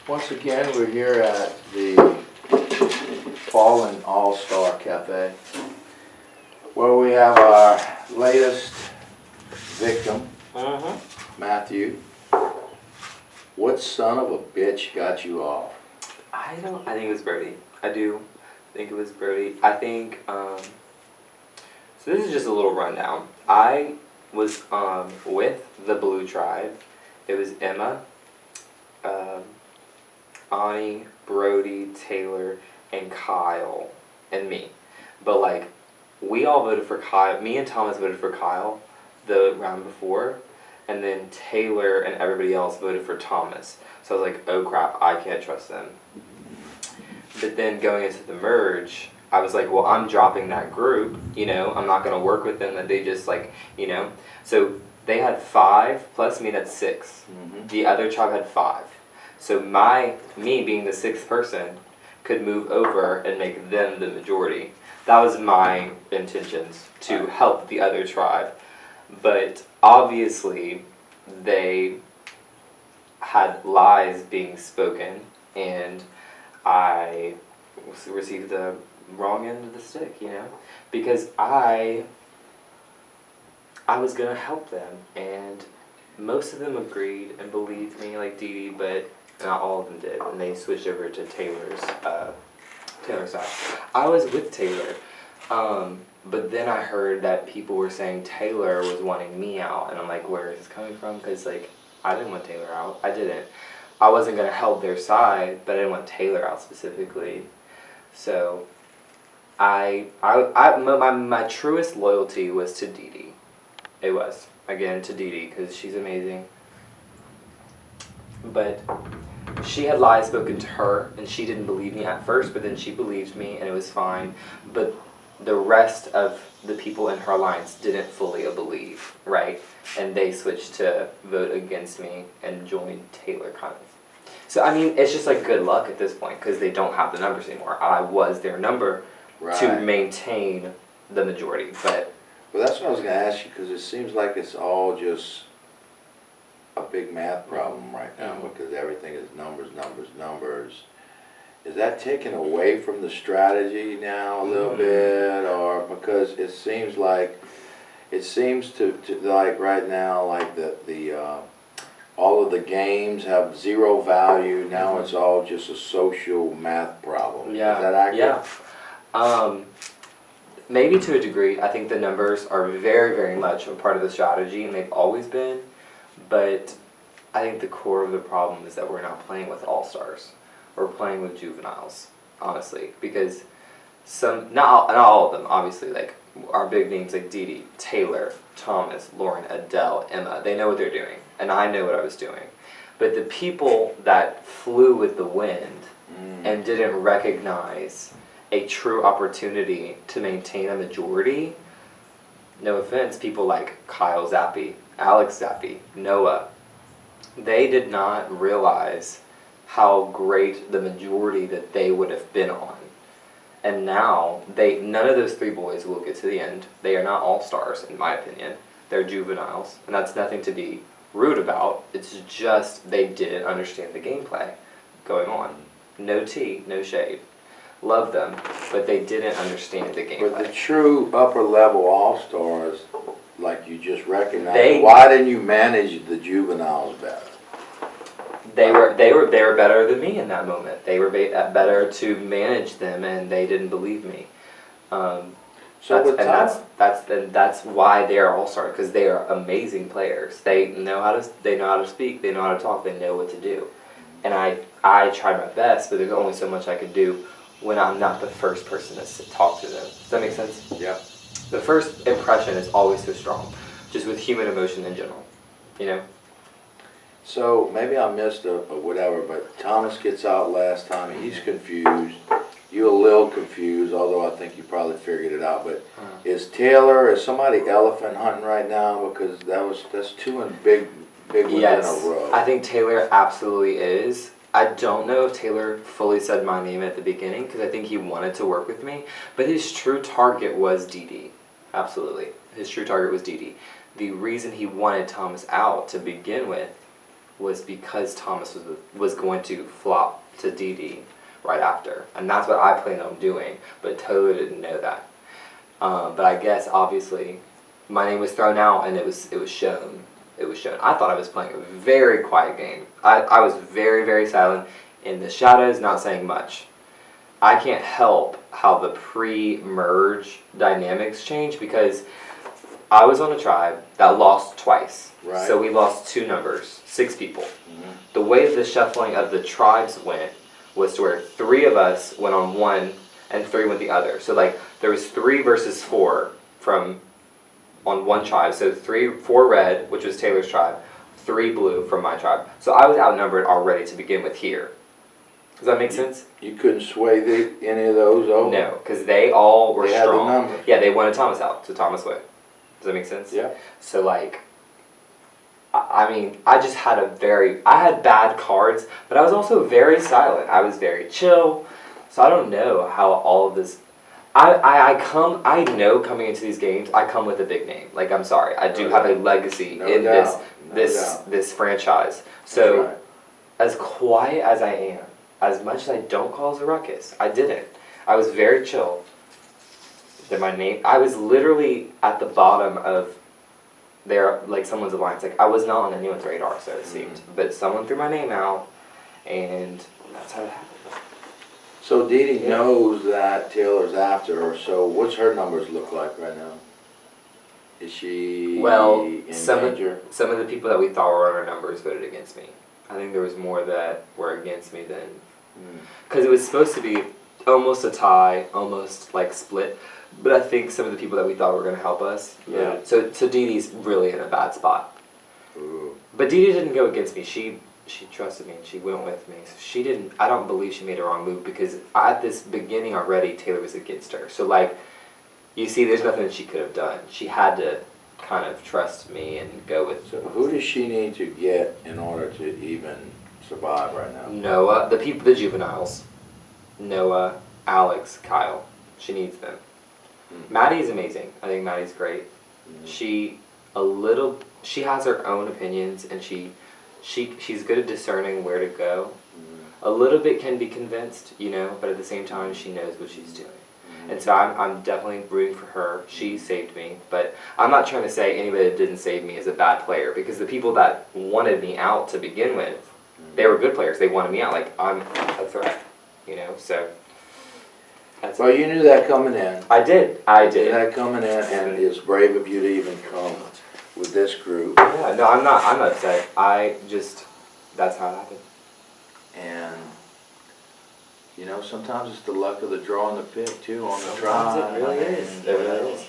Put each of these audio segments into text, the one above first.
Once again, we're here at the Fallen Allstar Cafe, where we have our latest victim, Matthew. What son of a bitch got you off? I think it was Brody. I do think it was Brody. I think, so this is just a little rundown. I was with the Blue Tribe. It was Emma, Ani, Brody, Taylor, and Kyle, and me. But like, we all voted for Kyle. Me and Thomas voted for Kyle the round before, and then Taylor and everybody else voted for Thomas. So I was like, oh crap, I can't trust them. But then going into the merge, I was like, well, I'm dropping that group, you know, I'm not going to work with them, that they just like, you know. So they had 5, plus me, that's 6. The other tribe had 5. So me being the 6th person could move over and make them the majority. That was my intentions, to help the other tribe. But obviously, they had lies being spoken, and I received the wrong end of the stick, you know, because I was gonna help them, and most of them agreed and believed me, like Dee Dee, but not all of them did, and they switched over to Taylor's side. I was with Taylor, but then I heard that people were saying Taylor was wanting me out, and I'm like, where is this coming from? Because like, I didn't want Taylor out. I didn't. I wasn't gonna help their side, but I didn't want Taylor out specifically. So, my truest loyalty was to Dee Dee. It was, again, to Dee Dee, because she's amazing. But she had lies spoken to her, and she didn't believe me at first, but then she believed me, and it was fine. But the rest of the people in her alliance didn't fully believe, right? And they switched to vote against me and joined Taylor, kind of. So, I mean, it's just like good luck at this point, because they don't have the numbers anymore. I was their number to maintain the majority, but... Well, that's what I was going to ask you, because it seems like it's all just a big math problem right now, because everything is numbers, numbers, numbers. Is that taken away from the strategy now a little bit, or because it seems to like right now, like the all of the games have zero value. Now it's all just a social math problem. Yeah. Is that accurate? Yeah. Maybe to a degree. I think the numbers are very, very much a part of the strategy, and they've always been. But I think the core of the problem is that we're not playing with all-stars. We're playing with juveniles, honestly. Because not all of them, obviously, like our big names like Dee Dee, Taylor, Thomas, Lauren, Adele, Emma, they know what they're doing. And I know what I was doing. But the people that flew with the wind and didn't recognize a true opportunity to maintain a majority, no offense, people like Kyle Zappi, Alex Zappi, Noah, they did not realize how great the majority that they would have been on. And now, none of those 3 boys will get to the end. They are not all-stars, in my opinion. They're juveniles, and that's nothing to be rude about. It's just they didn't understand the gameplay going on. No tea, no shade. Love them, but they didn't understand the gameplay. But the true upper-level all-stars, like you just recognized, why didn't you manage the juveniles better? They were better than me in that moment. They were better to manage them, and they didn't believe me. That's why they are all-stars, because they are amazing players. They know how to speak. They know how to talk. They know what to do. And I tried my best, but there's only so much I could do when I'm not the first person to talk to them. Does that make sense? Yeah. The first impression is always so strong, just with human emotion in general, you know? So maybe I missed a whatever, but Thomas gets out last time, and he's confused. You're a little confused, although I think you probably figured it out. But is somebody elephant hunting right now? Because that's 2 big ones in a row. I think Taylor absolutely is. I don't know if Taylor fully said my name at the beginning, because I think he wanted to work with me, but his true target was Dee Dee. Absolutely. His true target was Dee Dee. The reason he wanted Thomas out to begin with was because Thomas was going to flop to DD right after, and that's what I planned on doing, but Taylor didn't know that. But I guess obviously my name was thrown out, and it was shown. It was shown. I thought I was playing a very quiet game. I was very, very silent in the shadows, not saying much. I can't help how the pre-merge dynamics change because I was on a tribe that lost twice. Right. So we lost 2 numbers, 6 people. Mm-hmm. The way the shuffling of the tribes went was to where 3 of us went on one and 3 went the other. So like there was 3 versus 4 from on one tribe. So 4 red, which was Taylor's tribe, 3 blue from my tribe. So I was outnumbered already to begin with here. Does that make sense? You couldn't sway any of those over? No, because they all were they strong. Had the numbers. Yeah, they wanted Thomas out, so Thomas went. Does that make sense? Yeah. So like, I mean, I had bad cards, but I was also very silent. I was very chill. So I don't know how all of this. I know coming into these games, I come with a big name. Like, I'm sorry, I do have a legacy in this franchise. So, right. As quiet as I am, as much as I don't cause a ruckus, I didn't. I was very chill. Then my name, I was literally at the bottom of like someone's alliance. Like, I was not on anyone's radar, so it seemed. But someone threw my name out, and that's how it happened. So Dee Dee knows that Taylor's after her, so what's her numbers look like right now? Is she in danger? Some of the people that we thought were on our numbers voted against me. I think there was more that were against me than... Because it was supposed to be almost a tie, almost like split, but I think some of the people that we thought were going to help us. Yeah. So Dee Dee's really in a bad spot. Ooh. But Dee Dee didn't go against me. She trusted me and she went with me. So she didn't... I don't believe she made a wrong move because at this beginning already, Taylor was against her. So like, you see, there's nothing that she could have done. She had to kind of trust me and go with... So who does she need to get in order to even survive right now? Noah, the juveniles. Noah, Alex, Kyle. She needs them. Maddie's amazing. I think Maddie's great. She has her own opinions and she's good at discerning where to go. A little bit can be convinced, but at the same time she knows what she's doing. And so I'm definitely rooting for her. She saved me, but I'm not trying to say anybody that didn't save me is a bad player because the people that wanted me out to begin with, they were good players. They wanted me out. Like, I'm a threat, so that's Well, you knew that coming in. I did. You knew that coming in, and it's brave of you to even come with this group. Yeah, no, I'm not upset. That's how it happened. And sometimes it's the luck of the draw and the pick too on the Sometimes drive. it really is. It really is.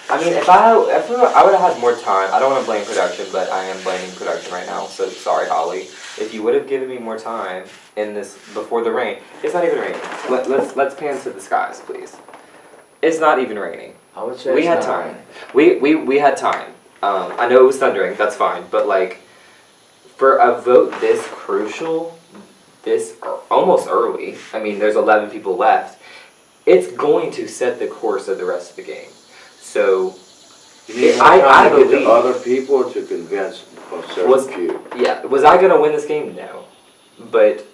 I mean, if I would have had more time. I don't want to blame production, but I am blaming production right now. So sorry, Holly. If you would have given me more time in this before the rain, it's not even raining. Let's pan to the skies, please. It's not even raining. I would say we had time. We had time. I know it was thundering. That's fine, but like, for a vote this crucial, this almost early. I mean, there's 11 people left. It's going to set the course of the rest of the game. So, You need more time to get to other people to convince a certain few. Yeah, was I gonna win this game? No, but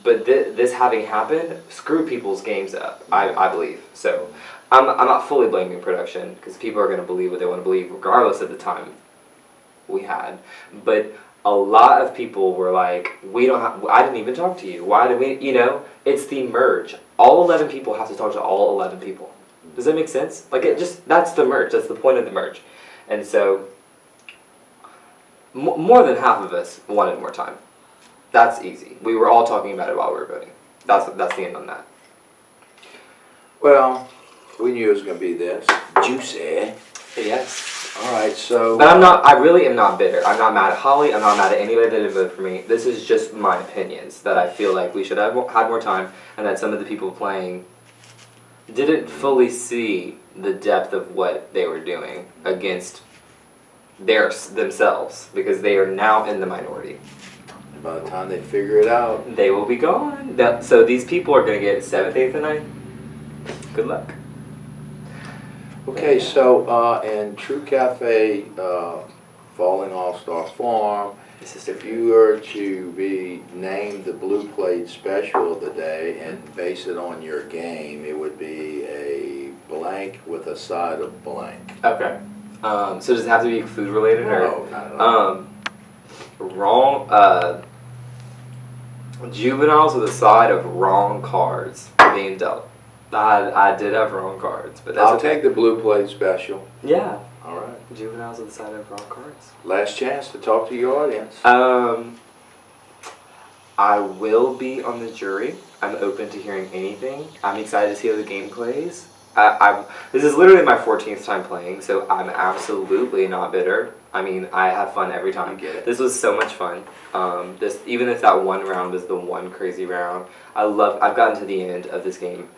this having happened, screw people's games up. I believe so. I'm not fully blaming production because people are gonna believe what they want to believe, regardless of the time we had. But a lot of people were like, I didn't even talk to you. Why did we? It's the merge. All 11 people have to talk to all 11 people. Does that make sense? Like, that's the merge. That's the point of the merge. And so, more than half of us wanted more time. That's easy. We were all talking about it while we were voting. That's the end on that. Well, we knew it was going to be this. Juicy. Yes. All right, so... But I really am not bitter. I'm not mad at Holly. I'm not mad at anybody that didn't vote for me. This is just my opinions, that I feel like we should have had more time, and that some of the people playing didn't fully see the depth of what they were doing against themselves, because they are now in the minority. And by the time they figure it out... They will be gone. So these people are going to get 7th, 8th, and 9th. Good luck. Okay, so in True Cafe, Falling Allstar Farm, This is so If good. you were to be named the blue plate special of the day and base it on your game, it would be a blank with a side of blank. Okay. So does it have to be food related or? No, not at all. Wrong. Juveniles with a side of wrong cards being dealt. I did have wrong cards, but that's I'll okay. take the blue plate special. Yeah. All right. Juveniles with a side of wrong cards. Last chance to talk to your audience. I will be on the jury. I'm open to hearing anything. I'm excited to see how the game plays. This is literally my 14th time playing, so I'm absolutely not bitter. I mean, I have fun every time. You get it. This was so much fun. Even if that one round was the one crazy round, I've gotten to the end of this game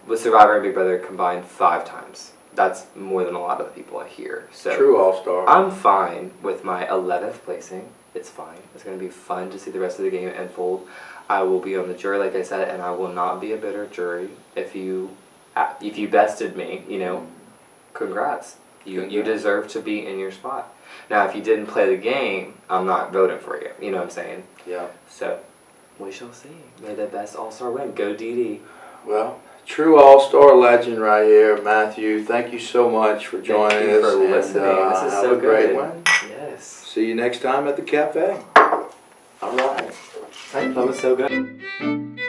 with Survivor and Big Brother combined 5 times. That's more than a lot of the people here. So True All-Star. I'm fine with my 11th placing. It's fine. It's going to be fun to see the rest of the game unfold. I will be on the jury, like I said, and I will not be a bitter jury. If you bested me, congrats. You deserve to be in your spot. Now, if you didn't play the game, I'm not voting for you. You know what I'm saying? Yeah. So, we shall see. May the best All-Star win. Go DD. Well, true All-Star legend right here, Matthew. Thank you so much for joining Thank you us. for listening. This is have so a great good. one. Yes. See you next time at the cafe. All right. Thank you. That was so good.